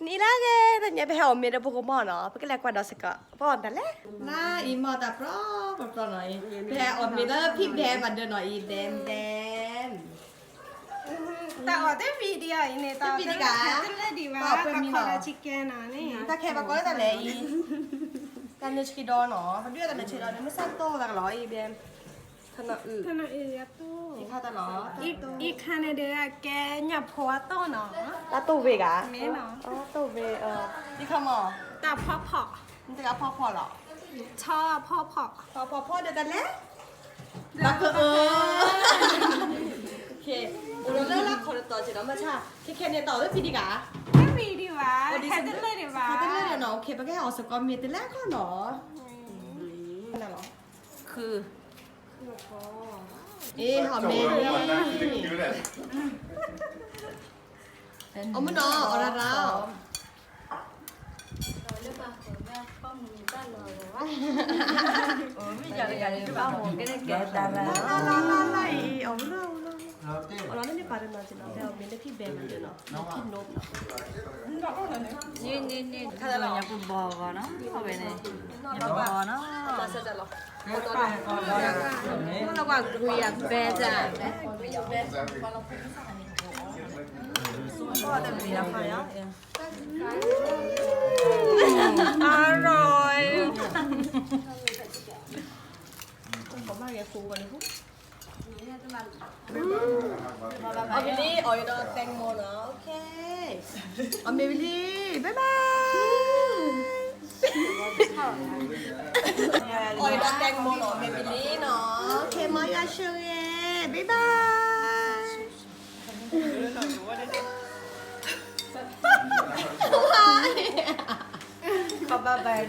นี่ละแกแต่เนี่ยไปหาเมียเดโปเกมอนเนาะเพื่อแลกกว่าดอสกะป้อนแต่แหละน่าอีมอแต่ปลอบหน่อยแพ้อดเมียแล้วพี่แดงมาเดินหน่อยอีแดงแต่ออกได้วีเดียอีเนี่ยตอนเป็นเลยดีว่ากับคอร์ชิคเก้นนะนี่ถ้าแค่มาก็ได้แต่แหละอีการเนชิดอเนาะมันด้วยแต่เนชิดอเนี่ยไม่สั้นโตแต่หรออีแดงขนาดอื่น ขนาดอื่นตู้ อีข้าแต่หรอ อีกคันเดียแกหยับพัวโตเนาะ แล้วตู้เวกอะ แม่เนาะ อ๋อตู้เวนี่ขมอ แต่พ่อพอ มันจะกับพ่อหรอ ชอบพ่อพอ พ่อเดียวกันแล้วรักโอเคเราเลิกรักคนต่อจิตแล้วมาช่าแค่เนี่ยต่อด้วยพี่ดีกะ ไม่วีดีว่าแค่เต้นเลยดีว่า เขาเต้นเลยเนาะโอเคไปแค่ออกสกอร์เมียเต้นแรกก็เนาะนั่นหรอคือหอมเมย์เอามันเนาะเอาละเราไม่อยากจะได้บ้าหัวก็ได้แก่ตาละ เอาเราไม่ได้ปาร์นาจินะแต่เอาเมย์ได้พี่แบงค์เดียวเนาะพี่นกเนาะ นี่ถ้าเราอยากบอกก่อนเนาะเอาไปเนี่ยอยากบอกเนาะ มาเสร็จแล้ว ระหว่างคุยกับแฟนจ้ะก็จะมีราคาเนาะอร่อย เขามาแกคูกันเลยเอาบิลลี่อ๋อยดอแตงโมเนาะโอเคเอาเมบิลลี่บ๊ายบายอ๋อยดอแตงโมเนาะเมบิลลี่เนาะโอเคมายาเชลเย่บ๊ายบายขอบายบาย